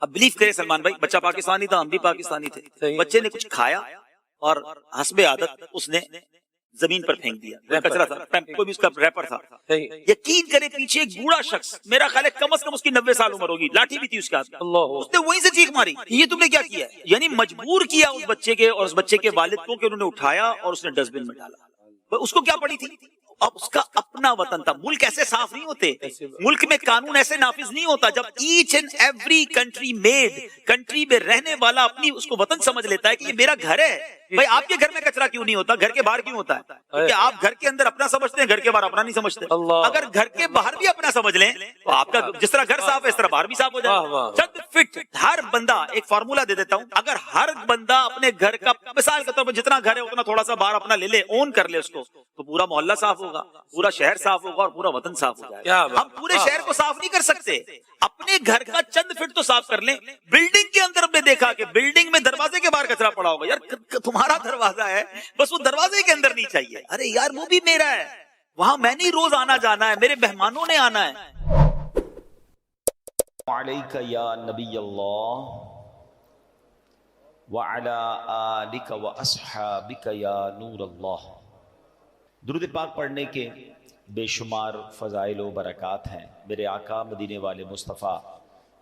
اب بلیف کرے سلمان بھائی، بچہ پاکستانی تھا، ہم بھی پاکستانی تھے، بچے نے کچھ کھایا اور حسب عادت اس نے زمین پر پھینک دیا، کچرا تھا، کوئی بھی اس کا ریپر تھا، یقین کرے پیچھے ایک بوڑھا شخص، میرا خیال ہے کم از کم اس کی 90 سال عمر ہوگی، لاٹھی بھی تھی اس کے ہاتھ، اس نے وہیں سے چیخ ماری، یہ تم نے کیا کیا ہے؟ یعنی مجبور کیا اس بچے کے اور اس بچے کے والد کو کہ انہوں نے اٹھایا اور اس نے ڈسٹ بن میں ڈالا۔ اس کو کیا پڑی تھی؟ اب اس کا اپنا وطن تھا۔ ملک ایسے صاف نہیں ہوتے، ملک میں قانون ایسے نافذ نہیں ہوتا۔ جب ایچ اینڈ ایوری کنٹری میڈ، کنٹری میں رہنے والا اپنی اس کو وطن سمجھ لیتا ہے کہ یہ میرا گھر ہے۔ بھائی آپ کے گھر میں کچرا کیوں نہیں ہوتا؟ گھر کے باہر کیوں ہوتا ہے؟ کیونکہ آپ گھر کے اندر اپنا سمجھتے ہیں، گھر کے باہر اپنا نہیں سمجھتے۔ اگر گھر کے باہر بھی اپنا سمجھ لیں تو آپ کا جس طرح گھر صاف ہے اس طرح باہر بھی صاف ہو جائے۔ چند فٹ ہر بندہ، ایک فارمولا دے دیتا ہوں، اگر ہر بندہ اپنے گھر کا مثال کے طور پر جتنا گھر ہے اتنا تھوڑا سا باہر اپنا لے لے، اون کر لے اس کو، تو پورا محلہ صاف ہوگا، پورا شہر صاف ہوگا اور پورا وطن صاف ہو جائے گا۔ ہم پورے شہر کو صاف نہیں کر سکتے، اپنے گھر کا چند فٹ تو صاف کر لیں۔ بلڈنگ کے اندر ہم نے دیکھا کہ بلڈنگ میں دروازے کے باہر کچرا پڑا ہوگا، یار تمہارا دروازہ ہے بس وہ دروازے کے اندر نہیں چاہیے، ارے یار وہ بھی میرا ہے، وہاں میں نہیں روز آنا جانا ہے، میرے مہمانوں نے آنا ہے۔ علیک یا نبی اللہ وعلی آلک واصحابک یا نور اللہ۔ درود پاک پڑھنے کے بے شمار فضائل و برکات ہیں۔ میرے آقا مدینے والے مصطفیٰ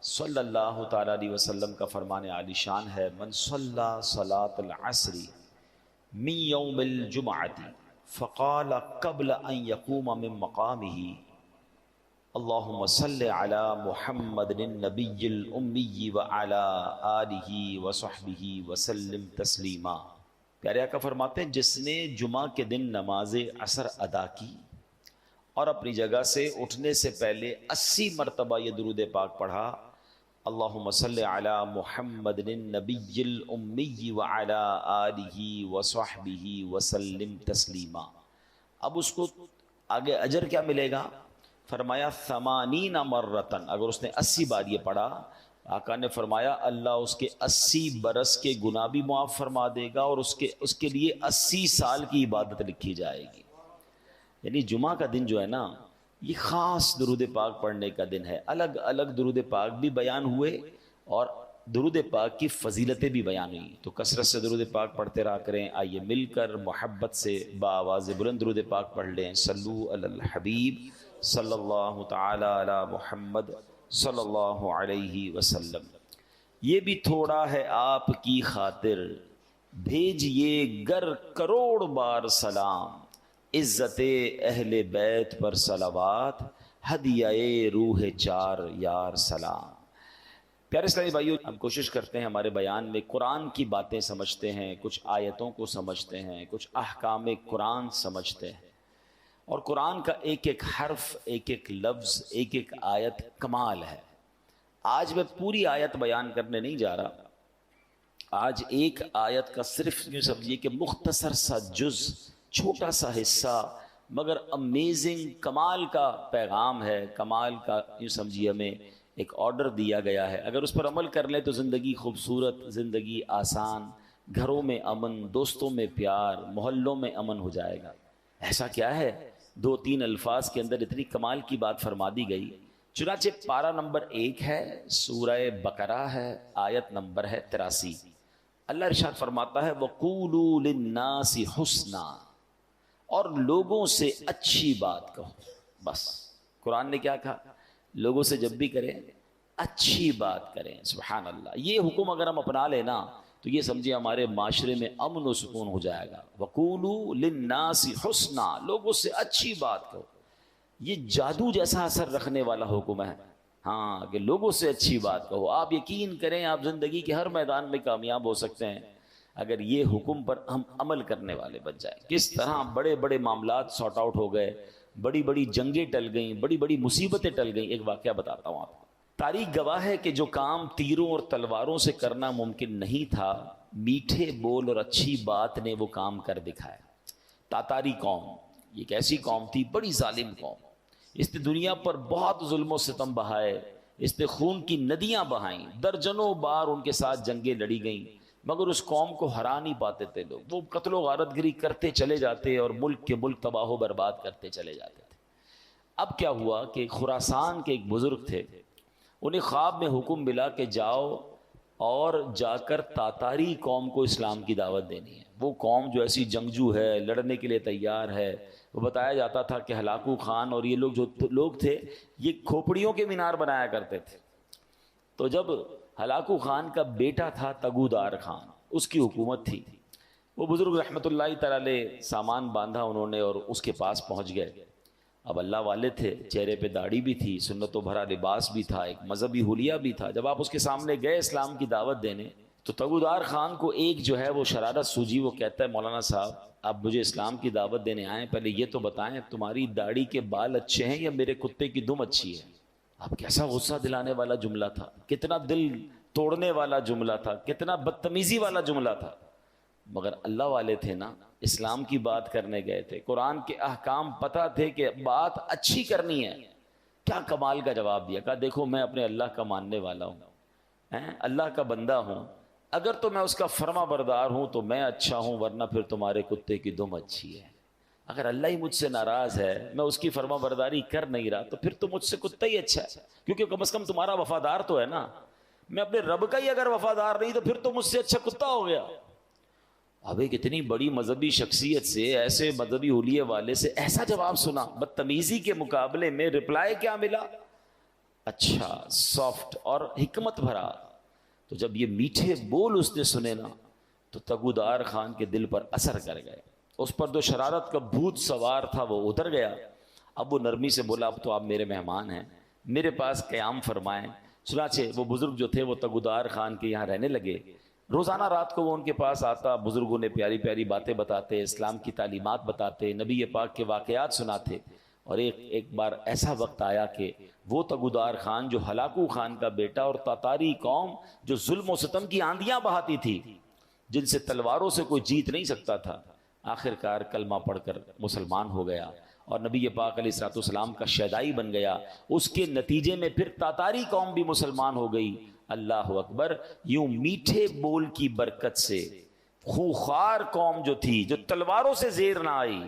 صلی اللہ تعالیٰ علیہ وسلم کا فرمان عالی شان ہے، من صلی صلاة العصر من یوم الجمعۃ فقال قبل ان یقوم من مقامہ اللہم صل علی محمد النبی الامی وعلی آلہ وصحبہ وسلم تسلیما۔ پیارے آقا فرماتے ہیں جس نے جمعہ کے دن نماز عصر ادا کی اور اپنی جگہ سے اٹھنے سے پہلے 80 مرتبہ یہ درود پاک پڑھا، اللہم صل علی محمد النبی الامی وعلی آلہ وصحبہ وسلم تسلیما۔ اب اس کو آگے اجر کیا ملے گا؟ فرمایا 80 مرتن، اگر اس نے 80 بار یہ پڑھا، آقا نے فرمایا اللہ اس کے 80 برس کے گناہ بھی معاف فرما دے گا اور اس کے لیے 80 سال کی عبادت لکھی جائے گی۔ یعنی جمعہ کا دن جو ہے نا، یہ خاص درود پاک پڑھنے کا دن ہے۔ الگ الگ درود پاک بھی بیان ہوئے اور درود پاک کی فضیلتیں بھی بیان ہوئی، تو کثرت سے درود پاک پڑھتے رہا کریں۔ آئیے مل کر محبت سے بآواز بلند درود پاک پڑھ لیں۔ صلو علی الحبیب صلی اللہ تعالی علی محمد صلی اللہ علیہ وسلم۔ یہ بھی تھوڑا ہے آپ کی خاطر، بھیجئے گر کروڑ بار سلام، عزت اہل بیت پر صلوات، ہدیہ روح چار یار سلام۔ پیارے اسلامی بھائیو، ہم کوشش کرتے ہیں ہمارے بیان میں قرآن کی باتیں سمجھتے ہیں، کچھ آیتوں کو سمجھتے ہیں، کچھ احکام قرآن سمجھتے ہیں، اور قرآن کا ایک ایک حرف، ایک ایک لفظ، ایک ایک آیت کمال ہے۔ آج میں پوری آیت بیان کرنے نہیں جا رہا، آج ایک آیت کا صرف یوں سمجھیے کہ مختصر سا جز، چھوٹا سا حصہ، مگر امیزنگ، کمال کا پیغام ہے، کمال کا یوں سمجھیے ہمیں ایک آرڈر دیا گیا ہے۔ اگر اس پر عمل کر لیں تو زندگی خوبصورت، زندگی آسان، گھروں میں امن، دوستوں میں پیار، محلوں میں امن ہو جائے گا۔ ایسا کیا ہے 2-3 الفاظ کے اندر اتنی کمال کی بات فرما دی گئی۔ چنانچہ پارہ نمبر 1 ہے، سورہ بقرہ ہے، آیت نمبر ہے 83۔ اللہ ارشاد فرماتا ہے وَقُولُوا لِلنَّاسِ حُسْنًا، اور لوگوں سے اچھی بات کہو۔ بس قرآن نے کیا کہا؟ لوگوں سے جب بھی کریں اچھی بات کریں۔ سبحان اللہ، یہ حکم اگر ہم اپنا لینا تو یہ سمجھے ہمارے معاشرے میں امن و سکون ہو جائے گا۔ وَقُولُوا لِلنَّاسِ حُسْنًا، لوگوں سے اچھی بات کہو۔ یہ جادو جیسا اثر رکھنے والا حکم ہے، ہاں، کہ لوگوں سے اچھی بات کہو۔ آپ یقین کریں آپ زندگی کے ہر میدان میں کامیاب ہو سکتے ہیں اگر یہ حکم پر ہم عمل کرنے والے بن جائیں۔ کس طرح بڑے بڑے معاملات سارٹ آؤٹ ہو گئے، بڑی بڑی جنگیں ٹل گئیں، بڑی بڑی مصیبتیں ٹل گئیں۔ ایک واقعہ بتاتا ہوں آپ کو۔ تاریخ گواہ ہے کہ جو کام تیروں اور تلواروں سے کرنا ممکن نہیں تھا، میٹھے بول اور اچھی بات نے وہ کام کر دکھایا۔ تاتاری قوم، یہ ایک ایسی قوم تھی، بڑی ظالم قوم، اس نے دنیا پر بہت ظلم و ستم بہائے، اس نے خون کی ندیاں بہائیں، درجنوں بار ان کے ساتھ جنگیں لڑی گئیں، مگر اس قوم کو ہرا نہیں پاتے تھے لوگ۔ وہ قتل و غارت گری کرتے چلے جاتے اور ملک کے ملک تباہ و برباد کرتے چلے جاتے تھے۔ اب کیا ہوا کہ خراسان کے ایک بزرگ تھے، انہیں خواب میں حکم ملا کہ جاؤ اور جا کر تاتاری قوم کو اسلام کی دعوت دینی ہے. وہ قوم جو ایسی جنگجو ہے, لڑنے کے لیے تیار ہے. وہ بتایا جاتا تھا کہ ہلاکو خان اور یہ لوگ جو لوگ تھے یہ کھوپڑیوں کے مینار بنایا کرتے تھے. تو جب ہلاکو خان کا بیٹا تھا تگودار خان, اس کی حکومت تھی, وہ بزرگ رحمۃ اللہ تعالی علیہ سامان باندھا انہوں نے اور اس کے پاس پہنچ گئے. اب اللہ والے تھے, چہرے پہ داڑھی بھی تھی, سنتوں بھرا لباس بھی تھا, ایک مذہبی حلیہ بھی تھا. جب آپ اس کے سامنے گئے اسلام کی دعوت دینے تو تگودار خان کو ایک جو ہے وہ شرارت سوجی. وہ کہتا ہے مولانا صاحب آپ مجھے اسلام کی دعوت دینے آئیں, پہلے یہ تو بتائیں تمہاری داڑھی کے بال اچھے ہیں یا میرے کتے کی دم اچھی ہے. اب کیسا غصہ دلانے والا جملہ تھا, کتنا دل توڑنے والا جملہ تھا, کتنا بدتمیزی والا جملہ تھا. مگر اللہ والے تھے نا, اسلام کی بات کرنے گئے تھے, قرآن کے احکام پتہ تھے کہ بات اچھی کرنی ہے. کیا کمال کا جواب دیا, کہا دیکھو میں اپنے اللہ کا ماننے والا ہوں, اللہ کا بندہ ہوں, اگر تو میں اس کا فرما بردار ہوں تو میں اچھا ہوں, ورنہ پھر تمہارے کتے کی دم اچھی ہے. اگر اللہ ہی مجھ سے ناراض ہے, میں اس کی فرما برداری کر نہیں رہا, تو پھر تو مجھ سے کتا ہی اچھا ہے, کیونکہ کم از کم تمہارا وفادار تو ہے نا. میں اپنے رب کا ہی اگر وفادار نہیں تو پھر تو مجھ سے اچھا کتا ہو گیا. اب ایک اتنی بڑی مذہبی شخصیت سے, ایسے مذہبی حلیے والے سے ایسا جواب سنا, بدتمیزی کے مقابلے میں رپلائی کیا ملا, اچھا, سافٹ اور حکمت بھرا. تو جب یہ میٹھے بول اس نے سنے نا تو تگودار خان کے دل پر اثر کر گئے, اس پر جو شرارت کا بھوت سوار تھا وہ اتر گیا. اب وہ نرمی سے بولا اب تو آپ میرے مہمان ہیں, میرے پاس قیام فرمائیں. چنانچہ وہ بزرگ جو تھے وہ تگودار خان کے یہاں رہنے لگے. روزانہ رات کو وہ ان کے پاس آتا, بزرگوں نے پیاری پیاری باتیں بتاتے, اسلام کی تعلیمات بتاتے, نبی پاک کے واقعات سناتے. اور ایک بار ایسا وقت آیا کہ وہ تگودار خان جو ہلاکو خان کا بیٹا اور تاتاری قوم جو ظلم و ستم کی آندیاں بہاتی تھی, جن سے تلواروں سے کوئی جیت نہیں سکتا تھا, آخر کار کلمہ پڑھ کر مسلمان ہو گیا اور نبی پاک علیہ الصلوۃ والسلام کا شیدائی بن گیا. اس کے نتیجے میں پھر تاتاری قوم بھی مسلمان ہو گئی. اللہ اکبر. یوں میٹھے بول کی برکت سے خوخار قوم جو تھی, جو تلواروں سے زیر نہ آئی,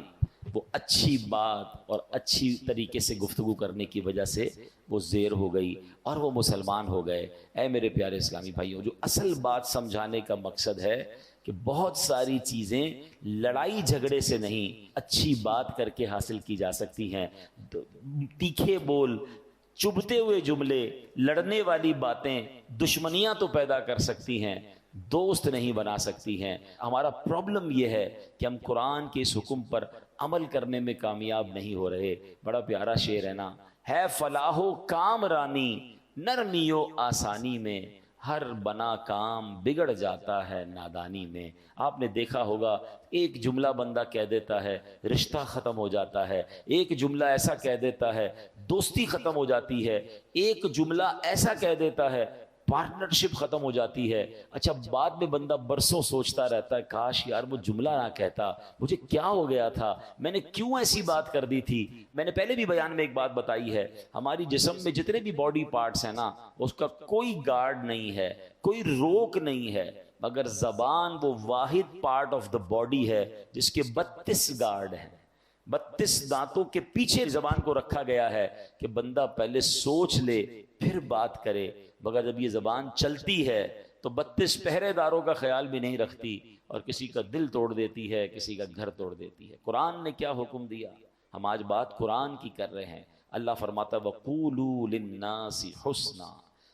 وہ اچھی بات اور اچھی طریقے سے گفتگو کرنے کی وجہ سے وہ زیر ہو گئی اور وہ مسلمان ہو گئے. اے میرے پیارے اسلامی بھائیوں, جو اصل بات سمجھانے کا مقصد ہے کہ بہت ساری چیزیں لڑائی جھگڑے سے نہیں, اچھی بات کر کے حاصل کی جا سکتی ہیں. تیکھے بول, چبھتے ہوئے جملے, لڑنے والی باتیں دشمنیاں تو پیدا کر سکتی ہیں, دوست نہیں بنا سکتی ہیں. ہمارا پرابلم یہ ہے کہ ہم قرآن کے اس حکم پر عمل کرنے میں کامیاب نہیں ہو رہے. بڑا پیارا شعر ہے نا, ہے فلاح و کام رانی نرمی و آسانی میں, ہر بنا کام بگڑ جاتا ہے نادانی میں. آپ نے دیکھا ہوگا ایک جملہ بندہ کہہ دیتا ہے رشتہ ختم ہو جاتا ہے, ایک جملہ ایسا کہہ دیتا ہے دوستی ختم ہو جاتی ہے, ایک جملہ ایسا کہہ دیتا ہے پارٹنرشپ ختم ہو جاتی ہے. اچھا, بعد میں بندہ برسوں سوچتا رہتا ہے کاش یار وہ جملہ نہ کہتا, مجھے کیا ہو گیا تھا, میں نے کیوں ایسی بات کر دی تھی. میں نے پہلے بھی بیان میں ایک بات بتائی ہے, ہماری جسم میں جتنے بھی باڈی پارٹس ہیں نا, اس کا کوئی گارڈ نہیں ہے, کوئی روک نہیں ہے, مگر زبان وہ واحد پارٹ آف دا باڈی ہے جس کے 32 گارڈ ہیں. 32 دانتوں کے پیچھے زبان کو رکھا گیا ہے کہ بندہ پہلے سوچ لے پھر بات کرے. مگر جب یہ زبان چلتی ہے تو 32 پہرے داروں کا خیال بھی نہیں رکھتی اور کسی کا دل توڑ دیتی ہے, کسی کا گھر توڑ دیتی ہے. قرآن نے کیا حکم دیا, ہم آج بات قرآن کی کر رہے ہیں. اللہ فرماتا ہے وَقُولُوا لِلنَّاسِ حُسْنًا,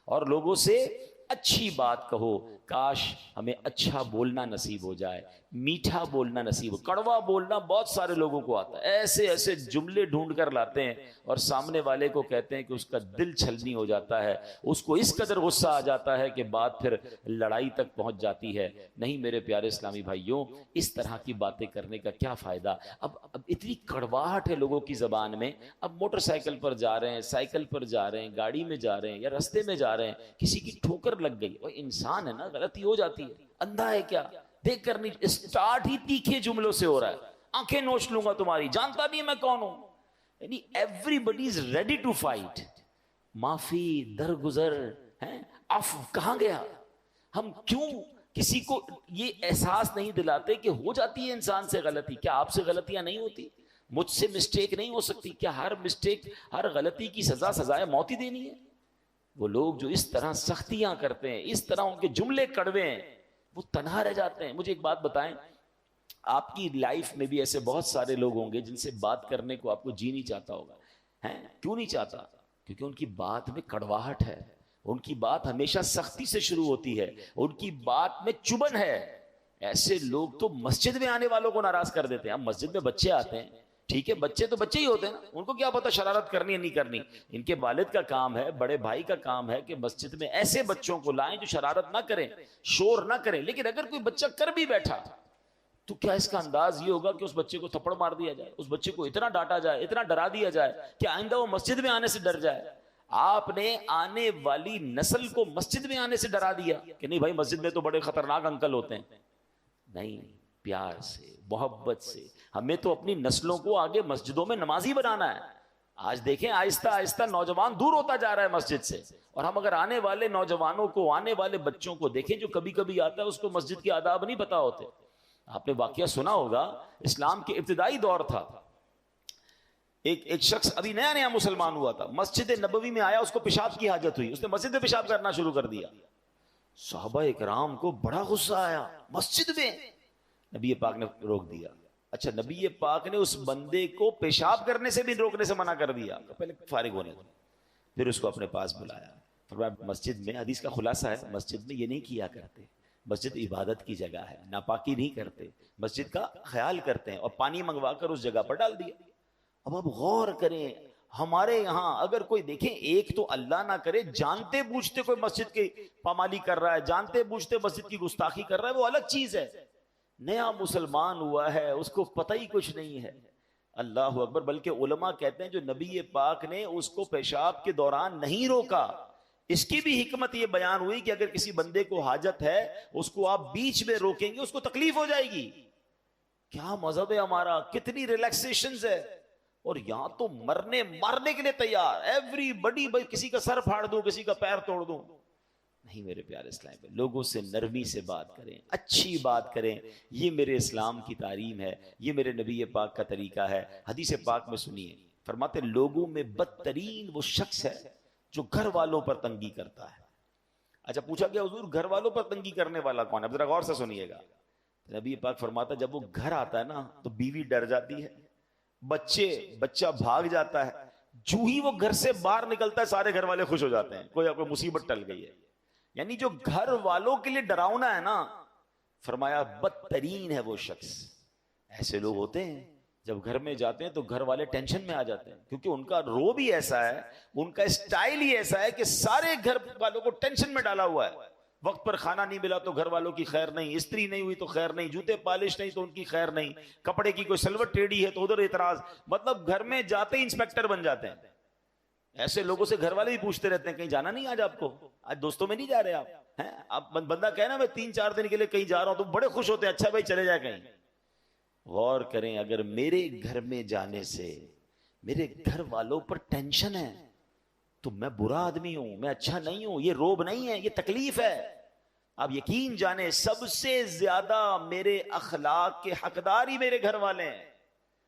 اور لوگوں سے اچھی بات کہو. کاش ہمیں اچھا بولنا نصیب ہو جائے, میٹھا بولنا نصیب ہو. کڑوا بولنا بہت سارے لوگوں کو آتا ہے, ایسے ایسے جملے ڈھونڈ کر لاتے ہیں اور سامنے والے کو کہتے ہیں کہ اس کا دل چھلنی ہو جاتا ہے, اس کو اس قدر غصہ آ جاتا ہے کہ بات پھر لڑائی تک پہنچ جاتی ہے. نہیں میرے پیارے اسلامی بھائیوں, اس طرح کی باتیں کرنے کا کیا فائدہ. اب اتنی کڑواہٹ ہے لوگوں کی زبان میں. اب موٹر سائیکل پر جا رہے ہیں, سائیکل پر جا رہے ہیں, گاڑی میں جا رہے ہیں یا رستے میں جا رہے ہیں, کسی کی ٹھوکر لگ گئی, وہ انسان ہے نا, غلطی ہو جاتی ہے, اندھا ہے کیا, دیکھ کر نہیں. اسٹارٹ ہی تیکھے جملوں سے ہو رہا ہے, آنکھیں نوچ لوں گا تمہاری, جانتا بھی میں کون ہوں. یعنی everybody is ready to fight. معافی, درگزر ہیں, عفو کہاں گیا. ہم کیوں کسی کو یہ احساس نہیں دلاتے کہ ہو جاتی ہے انسان سے غلطی. کیا آپ سے غلطیاں نہیں ہوتی؟ مجھ سے مسٹیک نہیں ہو سکتی؟ کیا ہر مسٹیک, ہر غلطی کی سزائے موت ہی دینی ہے؟ وہ لوگ جو اس طرح سختیاں کرتے ہیں، اس طرح ان کے جملے کڑوے ہیں، وہ تنہا رہ جاتے ہیں. مجھے ایک بات بتائیں، آپ کی لائف میں بھی ایسے بہت سارے لوگ ہوں گے جن سے بات کرنے کو آپ کو جی نہیں چاہتا ہوگا. ہیں کیوں نہیں چاہتا؟ کیونکہ ان کی بات میں کڑواہٹ ہے، ان کی بات ہمیشہ سختی سے شروع ہوتی ہے، ان کی بات میں چبن ہے. ایسے لوگ تو مسجد میں آنے والوں کو ناراض کر دیتے ہیں. اب مسجد میں بچے آتے ہیں، ٹھیک ہے، بچے تو بچے ہی ہوتے ہیں نا، ان کو کیا پتا شرارت کرنی ہے نہیں کرنی. ان کے والد کا کام ہے، بڑے بھائی کا کام ہے کہ مسجد میں ایسے بچوں کو لائیں جو شرارت نہ کریں، شور نہ کریں. لیکن اگر کوئی بچہ کر بھی بیٹھا تو کیا اس کا انداز یہ ہوگا کہ اس بچے کو تھپڑ مار دیا جائے، اس بچے کو اتنا ڈانٹا جائے، اتنا ڈرا دیا جائے کہ آئندہ وہ مسجد میں آنے سے ڈر جائے. آپ نے آنے والی نسل کو مسجد میں آنے سے ڈرا دیا کہ نہیں بھائی مسجد میں تو بڑے خطرناک انکل ہوتے ہیں. نہیں، پیار سے، محبت سے ہمیں تو اپنی نسلوں کو آگے مسجدوں میں نمازی بنانا ہے. آج دیکھیں آہستہ آہستہ نوجوان دور ہوتا جا رہا ہے مسجد سے، اور ہم اگر آنے والے نوجوانوں کو، آنے والے بچوں کو دیکھیں جو کبھی کبھی آتا ہے اس کو مسجد کے آداب نہیں پتا ہوتے. آپ نے واقعہ سنا ہوگا، اسلام کے ابتدائی دور تھا، ایک شخص ابھی نیا نیا مسلمان ہوا تھا، مسجد نبوی میں آیا، اس کو پیشاب کی حاجت ہوئی، اس نے مسجد میں پیشاب کرنا شروع کر دیا. صحابہ اکرام کو بڑا غصہ آیا، مسجد میں. نبی پاک نے روک دیا. اچھا، نبی پاک نے اس بندے کو پیشاب کرنے سے بھی روکنے سے منع کر دیا، پہلے فارغ ہونے دو. پھر اس کو اپنے پاس بلایا، فرمایا مسجد میں، حدیث کا خلاصہ ہے، مسجد میں یہ نہیں کیا کرتے، مسجد عبادت کی جگہ ہے، ناپاکی نہیں کرتے، مسجد کا خیال کرتے ہیں. اور پانی منگوا کر اس جگہ پر ڈال دیا. اب آپ غور کریں، ہمارے یہاں اگر کوئی دیکھیں، ایک تو اللہ نہ کرے جانتے بوجھتے کوئی مسجد کی پامالی کر رہا ہے، جانتے بوجھتے مسجد کی گستاخی کر رہا ہے، وہ الگ چیز ہے. نیا مسلمان ہوا ہے، اس کو پتہ ہی کچھ نہیں ہے. اللہ اکبر. بلکہ علماء کہتے ہیں جو نبی پاک نے اس کو پیشاب کے دوران نہیں روکا، اس کی بھی حکمت یہ بیان ہوئی کہ اگر کسی بندے کو حاجت ہے، اس کو آپ بیچ میں روکیں گے، اس کو تکلیف ہو جائے گی. کیا مذہب ہے ہمارا، کتنی ریلیکسیشنز ہے. اور یہاں تو مارنے کے لیے تیار، ایوری بڈی، بھائی کسی کا سر پھاڑ دوں، کسی کا پیر توڑ دوں. نہیں میرے پیارے اسلام پہ، لوگوں سے نرمی سے بات کریں، اچھی بات کریں. یہ میرے اسلام کی تعلیم ہے، یہ میرے نبی پاک کا طریقہ ہے. حدیث پاک میں سنیے، فرماتے لوگوں میں بدترین وہ شخص ہے جو گھر والوں پر تنگی کرتا ہے. اچھا، پوچھا گیا حضور گھر والوں پر تنگی کرنے والا کون ہے؟ اب ذرا غور سے سنیے گا. نبی پاک فرماتا جب وہ گھر آتا ہے نا تو بیوی ڈر جاتی ہے، بچہ بھاگ جاتا ہے، جو ہی وہ گھر سے باہر نکلتا ہے سارے گھر والے خوش ہو جاتے ہیں، کوئی مصیبت ٹل گئی ہے. یعنی جو گھر والوں کے لیے ڈراؤنا ہے نا، فرمایا بدترین ہے وہ شخص. ایسے لوگ ہوتے ہیں جب گھر میں جاتے ہیں تو گھر والے ٹینشن میں آ جاتے ہیں، کیونکہ ان کا رو بھی ایسا ہے، ان کا اسٹائل ہی ایسا ہے کہ سارے گھر والوں کو ٹینشن میں ڈالا ہوا ہے. وقت پر کھانا نہیں ملا تو گھر والوں کی خیر نہیں، استری نہیں ہوئی تو خیر نہیں، جوتے پالش نہیں تو ان کی خیر نہیں، کپڑے کی کوئی سلوٹ ٹیڑھی ہے تو ادھر اعتراض. مطلب گھر میں جاتے ہی انسپیکٹر بن جاتے ہیں. ایسے لوگوں سے گھر والے بھی پوچھتے رہتے ہیں کہیں جانا نہیں آج آپ کو، آج دوستوں میں نہیں جا رہے آپ ہیں؟ آپ بندہ کہنا میں 3-4 دن کے لیے کہیں جا رہا ہوں تو بڑے خوش ہوتے ہیں، اچھا بھائی چلے جائے کہیں. غور کریں، اگر میرے گھر میں جانے سے میرے گھر والوں پر ٹینشن ہے تو میں برا آدمی ہوں، میں اچھا نہیں ہوں. یہ روب نہیں ہے، یہ تکلیف ہے. آپ یقین جانیں سب سے زیادہ میرے اخلاق کے حقدار ہی میرے گھر والے ہیں.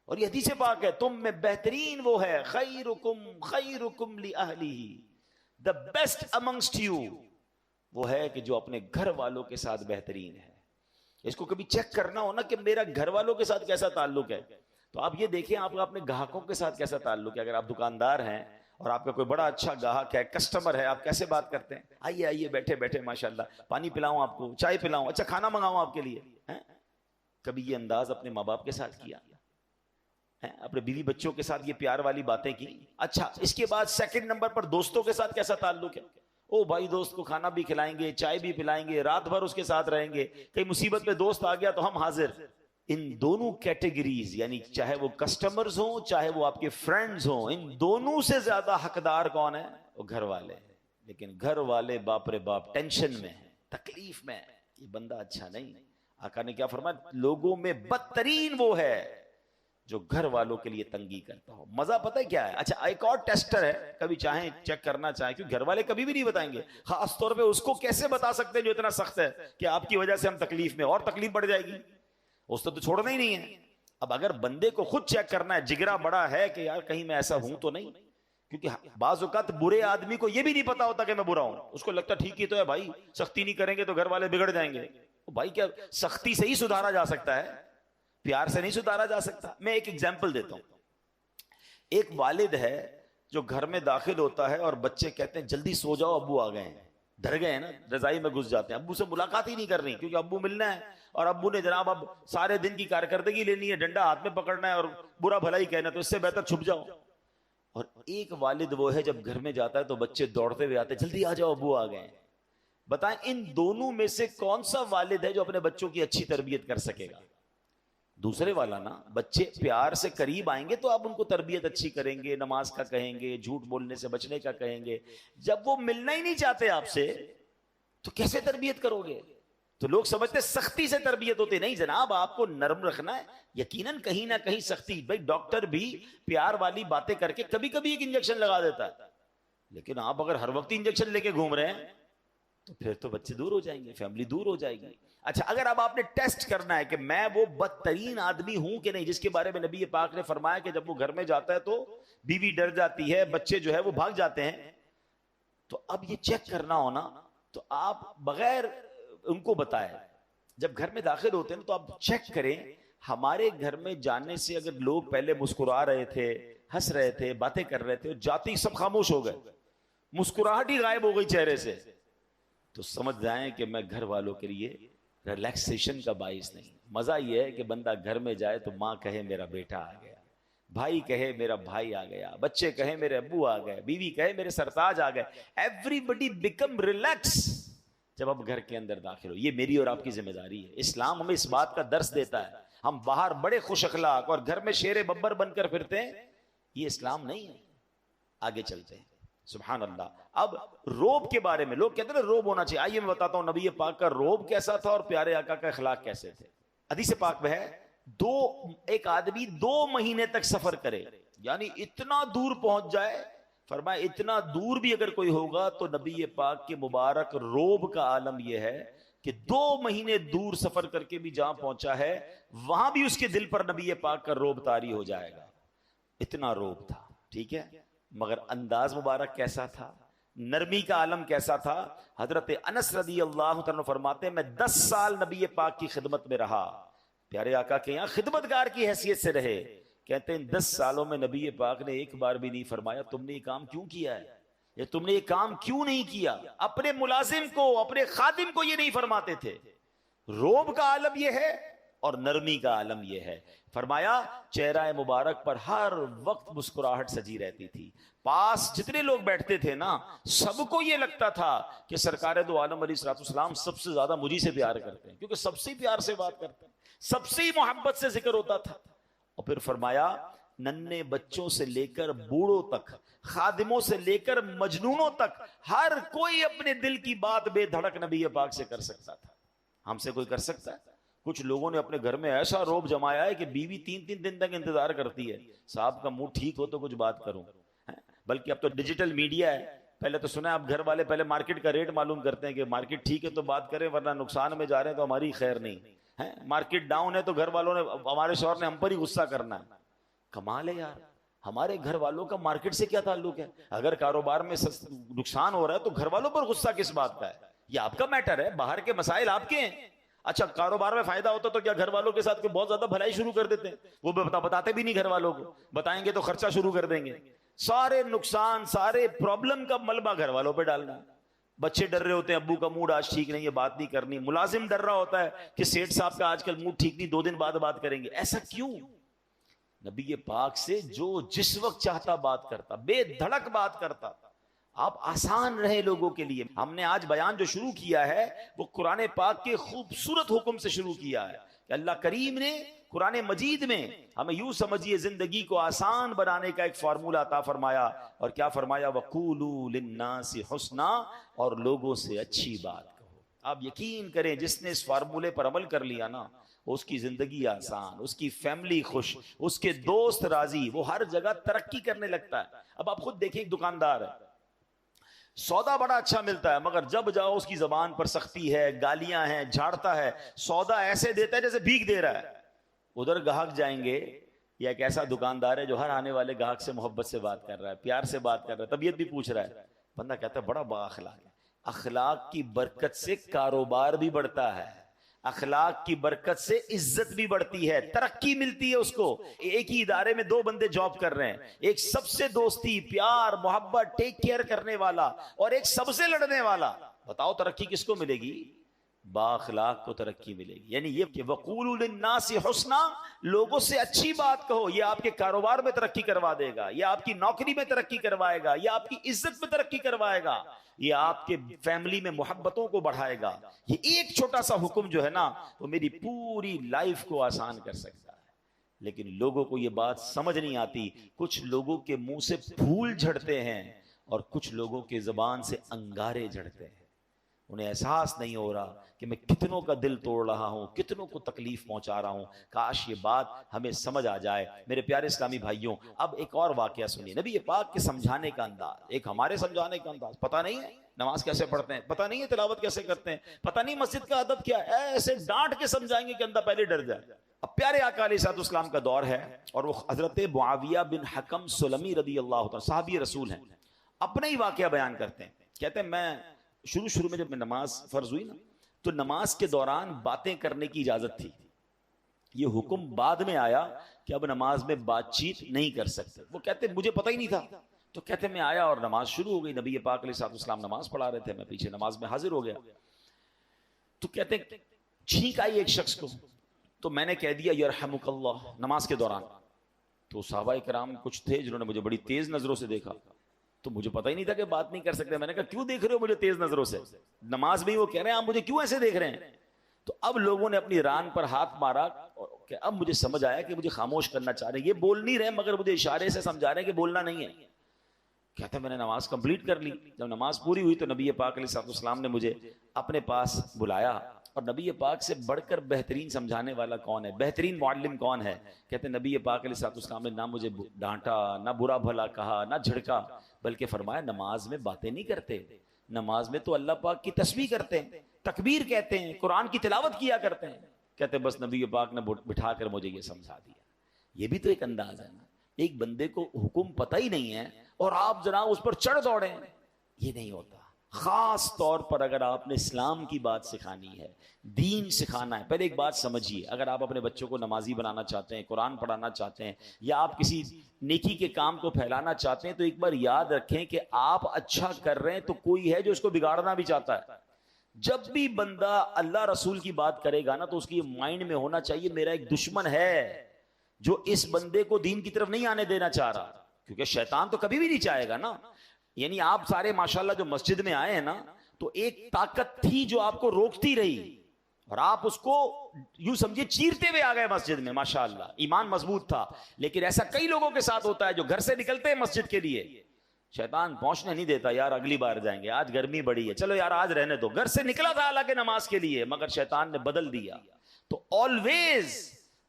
اور یہ حدیث پاک ہے، تم میں بہترین وہ ہے، خیرکم لأہلہ، the best amongst you، وہ ہے کہ جو اپنے گھر والوں کے ساتھ بہترین ہے. اس کو کبھی چیک کرنا ہو نا کہ میرا گھر والوں کے ساتھ کیسا تعلق ہے، تو آپ یہ دیکھیں آپ کا اپنے گاہکوں کے ساتھ کیسا تعلق ہے. اگر آپ دکاندار ہیں اور آپ کا کوئی بڑا اچھا گاہک ہے، کسٹمر ہے، آپ کیسے بات کرتے ہیں؟ آئیے بیٹھے ماشاءاللہ، پانی پلاؤں آپ کو، چائے پلاؤں، اچھا کھانا منگاؤں آپ کے لیے. کبھی یہ انداز اپنے ماں باپ کے ساتھ کیا؟ اپنے بیوی بچوں کے ساتھ یہ پیار والی باتیں کی؟ اچھا، اس کے بعد سیکنڈ نمبر پر دوستوں کے ساتھ کیسا تعلق ہے؟ او بھائی دوست کو کھانا بھی کھلائیں گے، چائے بھی پلائیں گے، رات بھر اس کے ساتھ رہیں گے، کئی مصیبت میں دوست آ گیا تو ہم حاضر. ان دونوں کیٹیگریز، یعنی چاہے وہ کسٹمرز ہوں چاہے وہ آپ کے فرینڈز ہوں، ان دونوں سے زیادہ حقدار کون ہے؟ وہ گھر والے. لیکن گھر والے باپ رے باپ ٹینشن میں ہیں، تکلیف میں ہیں، یہ بندہ اچھا نہیں. آقا نے کیا فرمایا؟ لوگوں میں بدترین وہ ہے جو گھر والوں کے لیے تنگی کرتا ہو. مزہ پتہ ہے کیا ہے؟ اچھا ایک اور ٹیسٹر ہے، کبھی چاہیں چیک کرنا چاہیں، کیونکہ گھر والے کبھی بھی نہیں بتائیں گے، خاص طور پہ اس کو کیسے بتا سکتے ہیں جو اتنا سخت ہے کہ آپ کی وجہ سے ہم تکلیف میں، اور تکلیف بڑھ جائے گی، اس تو چھوڑنا ہی نہیں ہے. اب اگر بندے کو خود چیک کرنا ہے، جگرا بڑا ہے کہ یار کہیں میں ایسا ہوں تو نہیں، کیونکہ بعض اوقات برے آدمی کو یہ بھی نہیں پتا ہوتا کہ میں برا ہوں، اس کو لگتا ٹھیک ہی تو ہے بھائی، سختی نہیں کریں گے تو گھر والے بگڑ جائیں گے. بھائی کیا سختی سے ہی سدھارا جا سکتا ہے، پیار سے نہیں سدھارا جا سکتا. میں ایک ایگزامپل دیتا ہوں. ایک والد ہے جو گھر میں داخل ہوتا ہے اور بچے کہتے ہیں جلدی سو جاؤ ابو آ گئے ہیں، ڈر گئے ہیں نا، رضائی میں گھس جاتے ہیں، ابو سے ملاقات ہی نہیں کرنی کیونکہ ابو ملنا ہے، اور ابو نے جناب اب سارے دن کی کارکردگی لینی ہے، ڈنڈا ہاتھ میں پکڑنا ہے اور برا بھلا ہی کہنا، تو اس سے بہتر چھپ جاؤ. اور ایک والد وہ ہے جب گھر میں جاتا ہے تو بچے دوڑتے ہوئے آتے ہیں جلدی آ جاؤ ابو آ گئے ہیں. بتائیں ان دونوں میں سے کون سا والد ہے جو اپنے بچوں کی اچھی تربیت کر سکے گا؟ دوسرے والا نا. بچے پیار سے قریب آئیں گے تو آپ ان کو تربیت اچھی کریں گے، نماز کا کہیں گے، جھوٹ بولنے سے بچنے کا کہیں گے. جب وہ ملنا ہی نہیں چاہتے آپ سے تو کیسے تربیت کرو گے؟ تو لوگ سمجھتے سختی سے تربیت ہوتی، نہیں جناب، آپ کو نرم رکھنا ہے. یقیناً کہیں نہ کہیں سختی، بھائی ڈاکٹر بھی پیار والی باتیں کر کے کبھی کبھی ایک انجیکشن لگا دیتا ہے، لیکن آپ اگر ہر وقت انجیکشن لے کے گھوم رہے ہیں تو پھر تو بچے دور ہو جائیں گے، فیملی دور ہو جائے گی. اچھا اگر اب آپ نے ٹیسٹ کرنا ہے کہ میں وہ بدترین آدمی ہوں کہ نہیں جس کے بارے میں نبی پاک نے فرمایا کہ جب وہ گھر میں جاتا ہے تو بیوی ڈر جاتی ہے، بچے جو ہے وہ بھاگ جاتے ہیں، تو اب یہ چیک کرنا ہونا تو آپ بغیر ان کو بتائے جب گھر میں داخل ہوتے ہیں تو آپ چیک کریں ہمارے گھر میں جانے سے اگر لوگ پہلے مسکرا رہے تھے، ہنس رہے تھے، باتیں کر رہے تھے، جاتے ہی سب خاموش ہو گئے، مسکراہٹ ہی غائب ہو گئی چہرے سے، تو سمجھ جائیں کہ میں گھر والوں کے لیے ریلیکسیشن کا باعث نہیں. مزہ یہ ہے کہ بندہ گھر میں جائے تو ماں کہے میرا بیٹا آ گیا، بھائی کہے میرا بھائی آ گیا، بچے کہے میرے ابو آ گئے، بیوی کہے میرے سرتاج آ گئے. ایوری بڈی بیکم ریلیکس جب آپ گھر کے اندر داخل ہو. یہ میری اور آپ کی ذمہ داری ہے. اسلام ہمیں اس بات کا درس دیتا ہے. ہم باہر بڑے خوش اخلاق اور گھر میں شیر ببر بن کر پھرتے ہیں، یہ اسلام نہیں ہے. آگے چلتے ہیں. سبحان اللہ. اب روب کے بارے میں لوگ کہتے ہیں روب ہونا چاہیے. آئیے میں بتاتا ہوں نبی پاک کا روب کیسا تھا اور پیارے آقا کا اخلاق کیسے تھے. حدیث پاک میں ہے ایک آدمی 2 مہینے تک سفر کرے، یعنی اتنا دور پہنچ جائے، فرمایا اتنا دور بھی اگر کوئی ہوگا تو نبی پاک کے مبارک روب کا عالم یہ ہے کہ 2 مہینے دور سفر کر کے بھی جہاں پہنچا ہے وہاں بھی اس کے دل پر نبی پاک کا روب طاری ہو جائے گا. اتنا روب تھا. ٹھیک ہے، مگر انداز مبارک کیسا تھا، نرمی کا عالم کیسا تھا. حضرت انس رضی اللہ عنہ فرماتے ہیں میں 10 سال نبی پاک کی خدمت میں رہا، پیارے آقا کے یہاں خدمتگار کی حیثیت سے رہے. کہتے ہیں 10 سالوں میں نبی پاک نے ایک بار بھی نہیں فرمایا تم نے یہ کام کیوں کیا ہے، یا تم نے یہ کام کیوں نہیں کیا. اپنے ملازم کو، اپنے خادم کو یہ نہیں فرماتے تھے. روب کا عالم یہ ہے اور نرمی کا عالم یہ ہے. فرمایا چہرہ مبارک پر ہر وقت مسکراہٹ سجی رہتی تھی. پاس جتنے لوگ بیٹھتے تھے نا سب کو یہ لگتا تھا کہ سرکار دو عالم علیہ الصلوۃ والسلام سب سے زیادہ مجھی سے پیار کرتے ہیں، کیونکہ سب سے پیار سے بات کرتے ہیں، سب سے ہی محبت سے ذکر ہوتا تھا. اور پھر فرمایا ننھے بچوں سے لے کر بوڑھوں تک، خادموں سے لے کر مجنونوں تک، ہر کوئی اپنے دل کی بات بے دھڑک نبی پاک سے کر سکتا تھا. ہم سے کوئی کر سکتا ہے؟ کچھ لوگوں نے اپنے گھر میں ایسا روب جمایا ہے کہ بیوی 3 دن تک انتظار کرتی ہے صاحب کا موڈ ٹھیک ہو تو کچھ بات کروں. بلکہ اب تو ڈیجیٹل میڈیا ہے. پہلے تو سنا اب گھر والے پہلے مارکیٹ کا ریٹ معلوم کرتے ہیں کہ مارکیٹ ٹھیک ہے تو بات کریں، ورنہ نقصان میں جا رہے ہیں تو ہماری خیر نہیں ہے. مارکیٹ ڈاؤن ہے تو گھر والوں نے، ہمارے شوہر نے ہم پر ہی غصہ کرنا ہے. کمال ہے یار، ہمارے گھر والوں کا مارکیٹ سے کیا تعلق ہے؟ اگر کاروبار میں نقصان ہو رہا ہے تو گھر والوں پر غصہ کس بات کا ہے؟ یہ آپ کا میٹر ہے، باہر کے مسائل آپ کے ہیں. اچھا کاروبار میں فائدہ ہوتا تو کیا گھر والوں کے ساتھ بہت زیادہ بھلائی شروع کر دیتے ہیں؟ وہ بتاتے بھی نہیں گھر والوں کو، بتائیں گے تو خرچہ شروع کر دیں گے. سارے نقصان، سارے پرابلم کا ملبہ گھر والوں پہ ڈالنا. بچے ڈر رہے ہوتے ہیں ابو کا موڈ آج ٹھیک نہیں ہے، بات نہیں کرنی. ملازم ڈر رہا ہوتا ہے کہ سیٹھ صاحب کا آج کل موڈ ٹھیک نہیں، 2 دن بعد بات کریں گے. ایسا کیوں؟ نبی پاک سے جو جس وقت چاہتا بات کرتا، بے دھڑک بات کرتا. آپ آسان رہے لوگوں کے لیے. ہم نے آج بیان جو شروع کیا ہے وہ قرآن پاک کے خوبصورت حکم سے شروع کیا ہے کہ اللہ کریم نے قرآن مجید میں ہمیں یوں سمجھیے زندگی کو آسان بنانے کا ایک فارمولہ عطا فرمایا. اور کیا فرمایا؟ وَقُولُوا لِلنَّاسِ حُسْنًا، اور لوگوں سے اچھی بات کہو. آپ یقین کریں جس نے اس فارمولے پر عمل کر لیا نا اس کی زندگی آسان، اس کی فیملی خوش، اس کے دوست راضی، وہ ہر جگہ ترقی کرنے لگتا ہے. اب آپ خود دیکھیں ایک دکاندار ہے، سودا بڑا اچھا ملتا ہے مگر جب جاؤ اس کی زبان پر سختی ہے، گالیاں ہیں، جھاڑتا ہے. سودا ایسے دیتا ہے جیسے بھیک دے رہا ہے. ادھر گاہک جائیں گے یا ایک ایسا دکاندار ہے جو ہر آنے والے گاہک سے محبت سے بات کر رہا ہے، پیار سے بات کر رہا ہے، طبیعت بھی پوچھ رہا ہے. بندہ کہتا ہے بڑا با اخلاق ہے. اخلاق کی برکت سے کاروبار بھی بڑھتا ہے، اخلاق کی برکت سے عزت بھی بڑھتی ہے، ترقی ملتی ہے اس کو. ایک ہی ادارے میں دو بندے جاب کر رہے ہیں، ایک سب سے دوستی، پیار، محبت، ٹیک کیئر کرنے والا، اور ایک سب سے لڑنے والا. بتاؤ ترقی کس کو ملے گی؟ با اخلاق کو ترقی ملے گی. یعنی یہ کہ وَقُولُوا لِلنَّاسِ حُسْنًا، لوگوں سے اچھی بات کہو، یہ آپ کے کاروبار میں ترقی کروا دے گا، یہ آپ کی نوکری میں ترقی کروائے گا، یہ آپ کی عزت میں ترقی کروائے گا، یہ آپ کے فیملی میں محبتوں کو بڑھائے گا. یہ ایک چھوٹا سا حکم جو ہے نا وہ میری پوری لائف کو آسان کر سکتا ہے. لیکن لوگوں کو یہ بات سمجھ نہیں آتی. کچھ لوگوں کے منہ سے پھول جھڑتے ہیں اور کچھ لوگوں کے زبان سے انگارے جھڑتے ہیں. انہیں احساس نہیں ہو رہا کہ میں کتنوں کا دل توڑ رہا ہوں، کتنوں کو تکلیف پہنچا رہا ہوں. کاش یہ بات ہمیں سمجھ آ جائے. میرے پیارے اسلامی بھائیوں، اب ایک اور واقعہ سنیے. نبی پاک کے سمجھانے کا انداز، ایک ہمارے سمجھانے کا انداز. پتہ نہیں ہے نماز کیسے پڑھتے ہیں، پتہ نہیں ہے تلاوت کیسے کرتے ہیں، پتہ نہیں مسجد کا ادب کیا ہے، ایسے ڈانٹ کے سمجھائیں گے کہ بندہ پہلے ڈر جائے. اب پیارے آقا علیہ الصلوۃ والسلام کا دور ہے اور وہ حضرت معاویہ بن حکم سلمی رضی اللہ عنہ صحابی رسول ہیں، اپنا ہی واقعہ بیان کرتے ہیں. کہتے ہیں میں شروع میں جب میں نماز فرض ہوئی نا تو نماز کے دوران باتیں کرنے کی اجازت تھی. یہ حکم بعد میں آیا کہ اب نماز میں بات چیت نہیں کر سکتے. وہ کہتے مجھے پتہ ہی نہیں تھا. تو کہتے میں آیا اور نماز شروع ہو گئی. نبی پاک علیہ الصلوۃ والسلام نماز پڑھا رہے تھے، میں پیچھے نماز میں حاضر ہو گیا. تو کہتے چھینک آئی ایک شخص کو، تو میں نے کہہ دیا یرحمک اللہ نماز کے دوران. تو صحابہ کرام کچھ تھے جنہوں نے مجھے بڑی تیز نظروں سے دیکھا، تو مجھے پتہ ہی نہیں تھا کہ بات نہیں کر سکتے. میں نے کہا کیوں دیکھ رہے ہو مجھے تیز نظروں سے؟ نماز میں ہی وہ کہہ رہے ہیں آپ مجھے کیوں ایسے دیکھ رہے ہیں؟ تو اب لوگوں نے اپنی ران پر ہاتھ مارا کہ اب مجھے سمجھ آیا کہ مجھے خاموش کرنا چاہ رہے ہیں. یہ بول نہیں رہے مگر مجھے اشارے سے سمجھا رہے ہیں کہ بولنا نہیں ہے. کہتا ہے میں نے نماز کمپلیٹ کر لی. جب نماز پوری ہوئی تو نبی پاک علیہ الصلوۃ والسلام نے مجھے اپنے پاس بلایا. اور نبی پاک سے بڑھ کر بہترین سمجھانے والا کون ہے، بہترین معلم کون ہے؟ کہتے ہیں نبی پاک علیہ الصلوۃ والسلام نے نہ مجھے ڈانٹا، نہ برا بھلا کہا، نہ جھڑکا، بلکہ فرمایا نماز میں باتیں نہیں کرتے، نماز میں تو اللہ پاک کی تسبیح کرتے ہیں، تکبیر کہتے ہیں، قرآن کی تلاوت کیا کرتے ہیں. کہتے ہیں بس نبی پاک نے بٹھا کر مجھے یہ سمجھا دیا. یہ بھی تو ایک انداز ہے نا. ایک بندے کو حکم پتہ ہی نہیں ہے اور آپ جناب اس پر چڑھ دوڑیں، یہ نہیں ہوتا. خاص طور پر اگر آپ نے اسلام کی بات سکھانی ہے، دین سکھانا ہے. پہلے ایک بات سمجھیے، اگر آپ اپنے بچوں کو نمازی بنانا چاہتے ہیں، قرآن پڑھانا چاہتے ہیں، یا آپ کسی نیکی کے کام کو پھیلانا چاہتے ہیں، تو ایک بار یاد رکھیں کہ آپ اچھا کر رہے ہیں تو کوئی ہے جو اس کو بگاڑنا بھی چاہتا ہے. جب بھی بندہ اللہ رسول کی بات کرے گا نا تو اس کی مائنڈ میں ہونا چاہیے میرا ایک دشمن ہے جو اس بندے کو دین کی طرف نہیں آنے دینا چاہ رہا. کیونکہ شیطان تو کبھی بھی نہیں چاہے گا نا. یعنی آپ سارے ماشاءاللہ جو مسجد میں آئے ہیں نا تو ایک طاقت تھی جو آپ کو روکتی رہی اور آپ اس کو یوں سمجھے چیرتے ہوئے آ گئے مسجد میں. ماشاءاللہ ایمان مضبوط تھا. لیکن ایسا کئی لوگوں کے ساتھ ہوتا ہے جو گھر سے نکلتے ہیں مسجد کے لیے، شیطان پہنچنے نہیں دیتا، یار اگلی بار جائیں گے، آج گرمی بڑی ہے، چلو یار آج رہنے دو. گھر سے نکلا تھا حالانکہ نماز کے لیے، مگر شیطان نے بدل دیا. تو آلویز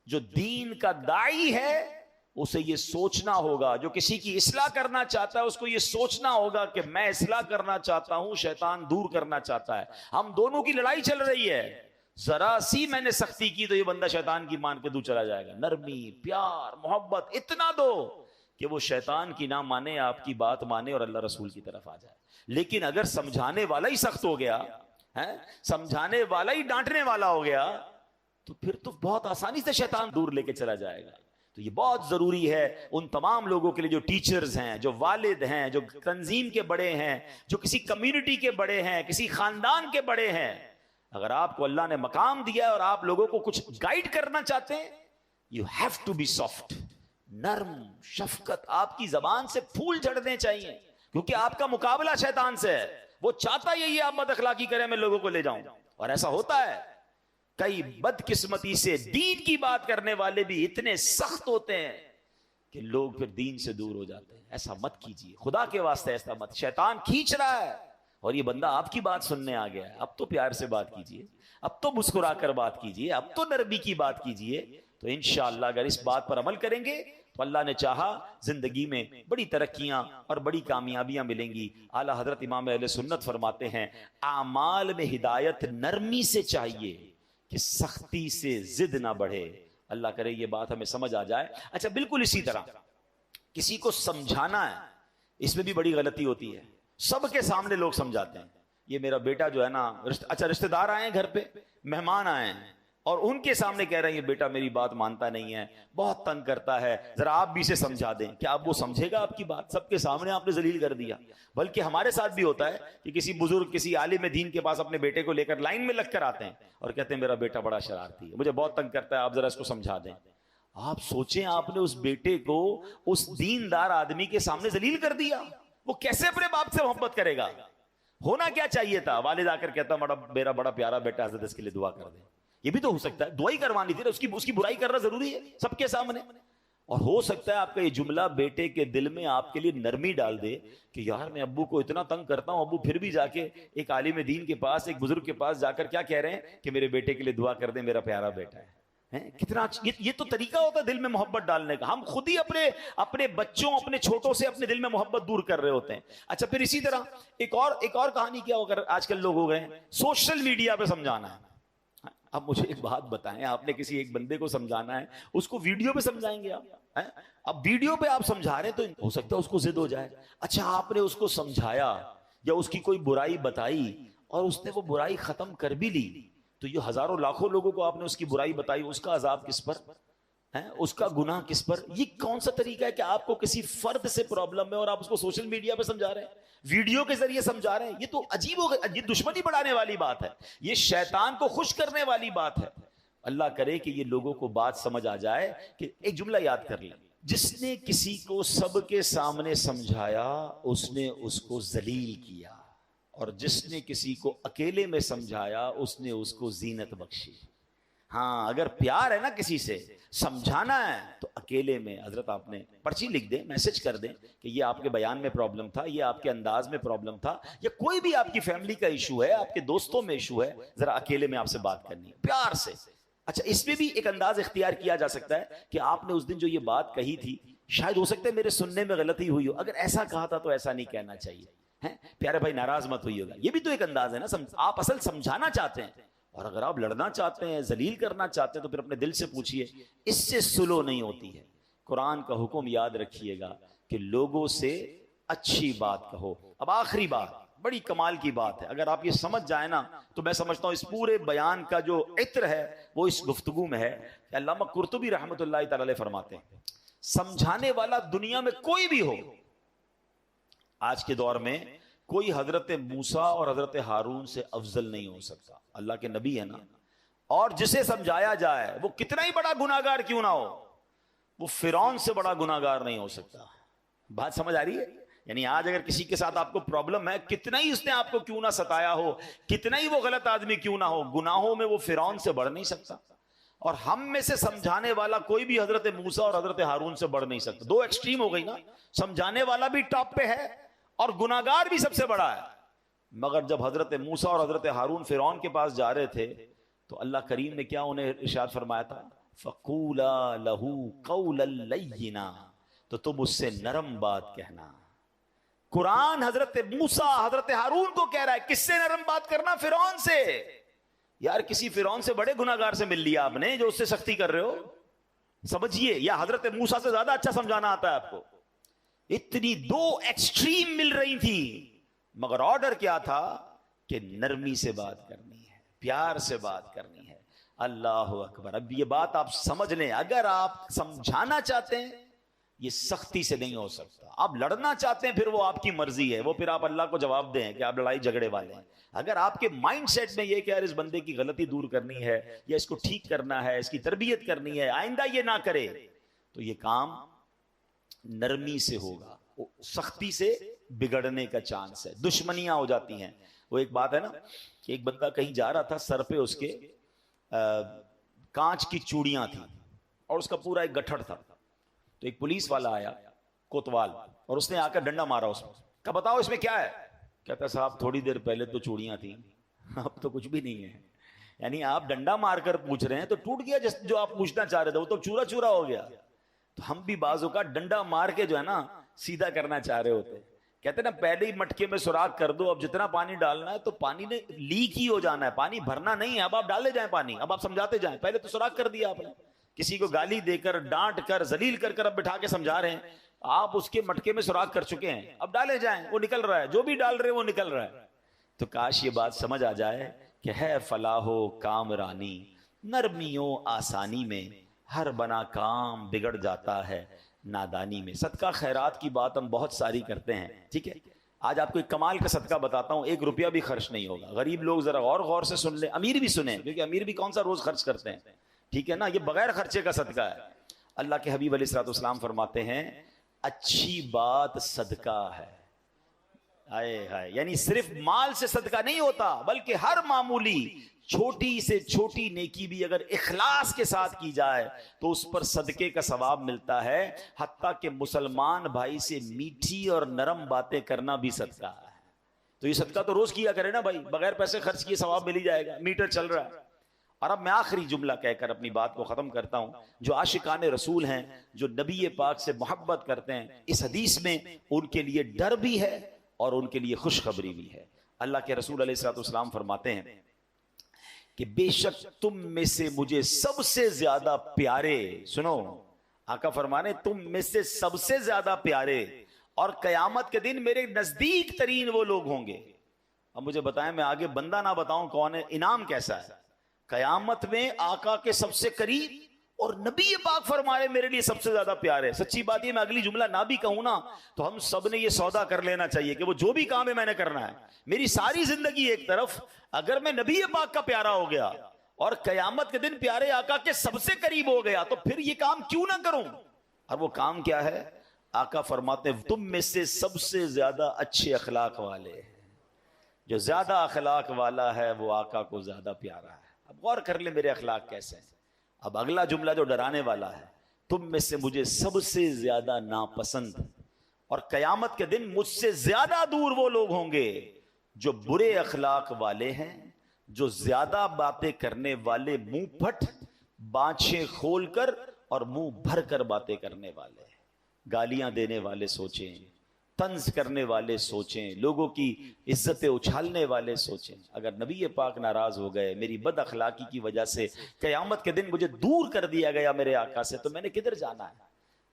جو دین کا داعی ہے اسے یہ سوچنا ہوگا، جو کسی کی اصلاح کرنا چاہتا ہے اس کو یہ سوچنا ہوگا کہ میں اصلاح کرنا چاہتا ہوں، شیطان دور کرنا چاہتا ہے. ہم دونوں کی لڑائی چل رہی ہے. ذرا سی میں نے سختی کی تو یہ بندہ شیطان کی مان کے دور چلا جائے گا. نرمی، پیار، محبت اتنا دو کہ وہ شیطان کی نہ مانے، آپ کی بات مانے اور اللہ رسول کی طرف آ جائے. لیکن اگر سمجھانے والا ہی سخت ہو گیا، سمجھانے والا ہی ڈانٹنے والا ہو گیا، تو پھر تو بہت آسانی سے شیطان دور لے کے چلا جائے گا. تو یہ بہت ضروری ہے ان تمام لوگوں کے لیے جو ٹیچرز ہیں، جو والد ہیں، جو تنظیم کے بڑے ہیں، جو کسی کمیونٹی کے بڑے ہیں، کسی خاندان کے بڑے ہیں. اگر آپ کو اللہ نے مقام دیا ہے اور آپ لوگوں کو کچھ گائیڈ کرنا چاہتے ہیں، you have to be soft, نرم، شفقت. آپ کی زبان سے پھول جھڑنے چاہیے کیونکہ آپ کا مقابلہ شیطان سے ہے. وہ چاہتا یہی ہے آپ بد اخلاقی کریں، میں لوگوں کو لے جاؤں. اور ایسا ہوتا ہے. کئی بدقسمتی سے دین کی بات کرنے والے بھی اتنے سخت ہوتے ہیں کہ لوگ پھر دین سے دور ہو جاتے ہیں. ایسا مت کیجیے، خدا کے واسطے ایسا مت. شیطان کھینچ رہا ہے اور یہ بندہ آپ کی بات سننے آ گیا ہے. اب تو پیار سے بات کیجیے، اب تو مسکرا کر بات کیجیے، اب تو نرمی کی بات کیجیے. تو انشاءاللہ اگر اس بات پر عمل کریں گے تو اللہ نے چاہا زندگی میں بڑی ترقیاں اور بڑی کامیابیاں ملیں گی. اعلیٰ حضرت امام اہل سنت فرماتے ہیں اعمال میں ہدایت نرمی سے چاہیے کہ سختی سے ضد نہ بڑھے اللہ کرے یہ بات ہمیں سمجھ آ جائے. اچھا بالکل اسی طرح کسی کو سمجھانا ہے, اس میں بھی بڑی غلطی ہوتی ہے. سب کے سامنے لوگ سمجھاتے ہیں, یہ میرا بیٹا جو ہے نا, اچھا رشتہ دار آئے ہیں گھر پہ, مہمان آئے ہیں, اور ان کے سامنے کہہ رہے ہیں یہ بیٹا میری بات مانتا نہیں ہے, بہت تنگ کرتا ہے, ذرا آپ بھی اسے سمجھا دیں. کیا اب وہ سمجھے گا آپ کی بات؟ سب کے سامنے آپ نے ذلیل کر دیا. بلکہ ہمارے ساتھ بھی ہوتا ہے کہ کسی بزرگ, کسی عالم دین کے پاس اپنے بیٹے کو لے کر لائن میں لگ کر آتے ہیں اور کہتے ہیں میرا بیٹا بڑا شرارتی ہے, مجھے بہت تنگ کرتا ہے, آپ ذرا اس کو سمجھا دیں. آپ سوچیں, آپ نے اس بیٹے کو اس دیندار آدمی کے سامنے ذلیل کر دیا, وہ کیسے اپنے باپ سے محبت کرے گا؟ ہونا کیا چاہیے تھا, والد آ کر کہتا میرا بڑا پیارا بیٹا, حضرت اس کے لیے دعا کر دیں. یہ بھی تو ہو سکتا ہے, دعائی کروانی تھی نا, اس کی برائی کرنا ضروری ہے سب کے سامنے. اور ہو سکتا ہے آپ کا یہ جملہ بیٹے کے دل میں آپ کے لیے نرمی ڈال دے کہ یار میں ابو کو اتنا تنگ کرتا ہوں, ابو پھر بھی جا کے ایک عالم دین کے پاس, ایک بزرگ کے پاس جا کر کیا کہہ رہے ہیں کہ میرے بیٹے کے لیے دعا کر دیں, میرا پیارا بیٹا ہے. کتنا یہ تو طریقہ ہوتا ہے دل میں محبت ڈالنے کا. ہم خود ہی اپنے بچوں, اپنے چھوٹوں سے اپنے دل میں محبت دور کر رہے ہوتے ہیں. اچھا پھر اسی طرح ایک اور کہانی کیا ہو کر آج کل لوگ ہو گئے ہیں, سوشل میڈیا پہ سمجھانا ہے. اب مجھے ایک بات بتائیں, آپ نے کسی ایک بندے کو سمجھانا ہے, اس کو ویڈیو پہ سمجھائیں گے آپ؟ اب ویڈیو پہ آپ سمجھا رہے ہیں تو ہو سکتا ہے اس کو ضد ہو جائے. اچھا آپ نے اس کو سمجھایا یا اس کی کوئی برائی بتائی اور اس نے وہ برائی ختم کر بھی لی, تو یہ ہزاروں لاکھوں لوگوں کو آپ نے اس کی برائی بتائی, اس کا عذاب کس پر ہے, اس کا گناہ کس پر؟ یہ کون سا طریقہ ہے کہ آپ کو کسی فرد سے پرابلم ہے اور آپ اس کو سوشل میڈیا پہ سمجھا رہے ہیں, ویڈیو کے ذریعے سمجھا رہے ہیں؟ یہ تو عجیب ہو گیا, یہ دشمنی بڑھانے والی بات ہے, یہ شیطان کو خوش کرنے والی بات ہے. اللہ کرے کہ یہ لوگوں کو بات سمجھ آ جائے کہ ایک جملہ یاد کر لیں, جس نے کسی کو سب کے سامنے سمجھایا اس نے اس کو ذلیل کیا, اور جس نے کسی کو اکیلے میں سمجھایا اس نے اس کو زینت بخشی. ہاں اگر پیار ہے نا کسی سے, سمجھانا ہے تو اکیلے میں, حضرت آپ نے پرچی لکھ دیں, میسج کر دیں کہ یہ آپ کے بیان میں پرابلم تھا, یہ آپ کے انداز میں پرابلم تھا, یا کوئی بھی آپ کی فیملی کا ایشو ہے, آپ کے دوستوں میں ایشو ہے, ذرا اکیلے میں آپ سے بات کرنی ہے پیار سے. اچھا اس میں بھی ایک انداز اختیار کیا جا سکتا ہے کہ آپ نے اس دن جو یہ بات کہی تھی, شاید ہو سکتا ہے میرے سننے میں غلطی ہوئی ہو, اگر ایسا کہا تھا تو ایسا نہیں کہنا چاہیے, پیارے بھائی ناراض مت ہوئی ہوگا. یہ بھی تو ایک انداز ہے نا, آپ اصل سمجھانا چاہتے ہیں, اور اگر آپ لڑنا چاہتے ہیں, ذلیل کرنا چاہتے ہیں, تو پھر اپنے دل سے پوچھئے, اس سے سلو نہیں ہوتی ہے. قرآن کا حکم یاد رکھیے گا کہ لوگوں سے اچھی بات کہو. اب آخری بات, بڑی کمال کی بات ہے, اگر آپ یہ سمجھ جائیں نا تو میں سمجھتا ہوں اس پورے بیان کا جو عطر ہے وہ اس گفتگو میں ہے. علامہ قرطبی رحمۃ اللہ تعالی علیہ فرماتے ہیں, سمجھانے والا دنیا میں کوئی بھی ہو, آج کے دور میں کوئی حضرت موسیٰ اور حضرت ہارون سے افضل نہیں ہو سکتا. اللہ کے نبی ہے نا, اور جسے سمجھایا جائے وہ کتنا ہی بڑا گناہگار کیوں نہ ہو, وہ فرعون سے بڑا گناہگار نہیں ہو سکتا. بات سمجھ آ رہی ہے؟ یعنی آج اگر کسی کے ساتھ آپ کو پرابلم ہے, کتنا ہی اس نے آپ کو کیوں نہ ستایا ہو, کتنا ہی وہ غلط آدمی کیوں نہ ہو, گناہوں میں وہ فرعون سے بڑھ نہیں سکتا. اور ہم میں سے سمجھانے والا کوئی بھی حضرت موسیٰ اور حضرت ہارون سے بڑھ نہیں سکتا. دو ایکسٹریم ہو گئی نا, سمجھانے والا بھی ٹاپ پہ ہے اور گناہگار بھی سب سے بڑا ہے. مگر جب حضرت موسیٰ اور حضرت ہارون فرعون کے پاس جا رہے تھے تو اللہ کریم نے کیا انہیں ارشاد فرمایا تھا, فَقُولَا لَهُ قَوْلًا لَيِّنًا, تو تم اس سے نرم بات کہنا. قرآن حضرت موسیٰ حضرت ہارون کو کہہ رہا ہے, کس سے نرم بات کرنا؟ فرعون سے. یار کسی فرعون سے بڑے گناہگار سے مل لیا آپ نے جو اس سے سختی کر رہے ہو, سمجھیے. یا حضرت موسیٰ سے زیادہ اچھا سمجھانا آتا ہے آپ کو. اتنی دو ایکسٹریم مل رہی تھی, مگر آرڈر کیا تھا کہ نرمی سے بات کرنی ہے, پیار سے بات کرنی ہے. اللہ اکبر. اب یہ بات آپ سمجھ لیں, اگر آپ سمجھانا چاہتے ہیں یہ سختی سے نہیں ہو سکتا. آپ لڑنا چاہتے ہیں پھر وہ آپ کی مرضی ہے, وہ پھر آپ اللہ کو جواب دیں کہ آپ لڑائی جھگڑے والے ہیں. اگر آپ کے مائنڈ سیٹ میں یہ کہ یار اس بندے کی غلطی دور کرنی ہے, یا اس کو ٹھیک کرنا ہے, اس کی تربیت کرنی ہے, آئندہ یہ نہ کرے, تو یہ کام نرمی سے ہوگا. سختی سے بگڑنے کا چانس ہے, دشمنیاں ہو جاتی ہیں. وہ ایک بات ہے نا کہ ایک بندہ کہیں جا رہا تھا, سر پہ اس کے کانچ کی چوڑیاں تھیں اور اس کا پورا ایک گٹھڑ تھا. تو ایک پولیس والا آیا کوتوال, اور اس نے آ کر ڈنڈا مارا اس میں, کہ بتاؤ اس میں کیا ہے؟ کہتا صاحب تھوڑی دیر پہلے تو چوڑیاں تھیں, اب تو کچھ بھی نہیں ہے. یعنی آپ ڈنڈا مار کر پوچھ رہے ہیں تو ٹوٹ گیا جو آپ پوچھنا چاہ رہے تھے, وہ تو چورا چورا ہو گیا. تو ہم بھی بعضوں کا ڈنڈا مار کے جو ہے نا سیدھا کرنا چاہ رہے ہوتے. کہتے نا پہلے ہی مٹکے میں سوراخ کر دو, اب جتنا پانی ڈالنا ہے تو پانی نے لیک ہی ہو جانا ہے, پانی بھرنا نہیں ہے. اب آپ ڈالے جائیں پانی, اب آپ سمجھاتے جائیں, پہلے تو سوراخ کر دیا آپ نے کسی کو گالی دے کر ڈانٹ کر ذلیل کر کر اب بٹھا کے سمجھا رہے ہیں، آپ اس کے مٹکے میں سوراخ کر چکے ہیں، اب ڈالے جائیں، وہ نکل رہا ہے، جو بھی ڈال رہے ہیں وہ نکل رہا ہے۔ تو کاش یہ بات سمجھ آ جائے کہ ہے فلاح و کامرانی نرمیوں آسانی میں، ہر بنا کام بگڑ جاتا ہے نادانی میں۔ صدقہ خیرات کی بات ہم بہت ساری کرتے ہیں، ٹھیک ہے، آج آپ کو ایک کمال کا صدقہ بتاتا ہوں، 1 روپیہ بھی خرچ نہیں ہوگا۔ غریب لوگ ذرا غور سے سن لیں، امیر بھی سنیں، کیونکہ امیر بھی کون سا روز خرچ کرتے ہیں، ٹھیک ہے نا، یہ بغیر خرچے کا صدقہ ہے۔ اللہ کے حبیب علیہ الصلوۃ والسلام فرماتے ہیں اچھی بات صدقہ ہے، ہائے ہائے، یعنی صرف مال سے صدقہ نہیں ہوتا، بلکہ ہر معمولی چھوٹی سے چھوٹی نیکی بھی اگر اخلاص کے ساتھ کی جائے تو اس پر صدقے کا ثواب ملتا ہے، حتیٰ کہ مسلمان بھائی سے میٹھی اور نرم باتیں کرنا بھی صدقہ ہے۔ تو یہ صدقہ تو روز کیا کرے نا بھائی، بغیر پیسے خرچ کیے ثواب مل ہی جائے گا، میٹر چل رہا ہے۔ اور اب میں آخری جملہ کہہ کر اپنی بات کو ختم کرتا ہوں۔ جو عاشقان رسول ہیں، جو نبی پاک سے محبت کرتے ہیں، اس حدیث میں ان کے لیے ڈر بھی ہے اور ان کے لیے خوشخبری بھی ہے۔ اللہ کے رسول علیہ الصلوۃ والسلام فرماتے ہیں کہ بے شک تم میں سے مجھے سب سے زیادہ پیارے، سنو آقا فرمانے تم میں سے سب سے زیادہ پیارے اور قیامت کے دن میرے نزدیک ترین وہ لوگ ہوں گے۔ اب مجھے بتائیں، میں آگے بندہ نہ بتاؤں کون ہے، انعام کیسا ہے؟ قیامت میں آقا کے سب سے قریب اور نبی پاک فرمائے میرے لیے سب سے زیادہ پیارے۔ سچی بات یہ میں اگلی جملہ نہ بھی کہوں نا تو ہم سب نے یہ سودا کر لینا چاہیے کہ وہ جو بھی کام ہے میں نے کرنا ہے، میری ساری زندگی ایک طرف، اگر میں نبی پاک کا پیارا ہو گیا اور قیامت کے دن پیارے آقا کے سب سے قریب ہو گیا تو پھر یہ کام کیوں نہ کروں؟ اور وہ کام کیا ہے؟ آقا فرماتے ہیں تم میں سے سب سے زیادہ اچھے اخلاق والے ہیں، جو زیادہ اخلاق والا ہے وہ آقا کو زیادہ پیارا ہے۔ اب غور کر لیں میرے اخلاق کیسے ہیں۔ اب اگلا جملہ جو ڈرانے والا ہے، تم میں سے مجھے سب سے زیادہ ناپسند اور قیامت کے دن مجھ سے زیادہ دور وہ لوگ ہوں گے جو برے اخلاق والے ہیں، جو زیادہ باتیں کرنے والے، منہ پھٹ بانچیں کھول کر اور منہ بھر کر باتیں کرنے والے، گالیاں دینے والے سوچیں، طنز کرنے والے سوچیں، لوگوں کی عزتیں اچھالنے والے سوچیں۔ اگر نبی پاک ناراض ہو گئے، میری بد اخلاقی کی وجہ سے قیامت کے دن مجھے دور کر دیا گیا میرے آقا سے، تو میں نے کدھر جانا ہے؟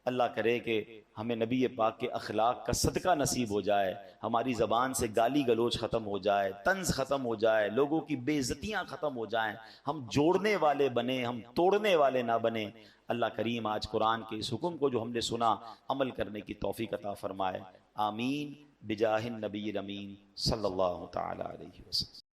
اللہ کرے کہ ہمیں نبی پاک کے اخلاق کا صدقہ نصیب ہو جائے، ہماری زبان سے گالی گلوچ ختم ہو جائے، طنز ختم ہو جائے، لوگوں کی بے عزتیاں ختم ہو جائیں، ہم جوڑنے والے بنیں، ہم توڑنے والے نہ بنیں۔ اللہ کریم آج قرآن کے اس حکم کو جو ہم نے سنا عمل کرنے کی توفیق عطا فرمائے، آمین بجاہ النبی الامین صلی اللہ تعالی علیہ وسلم۔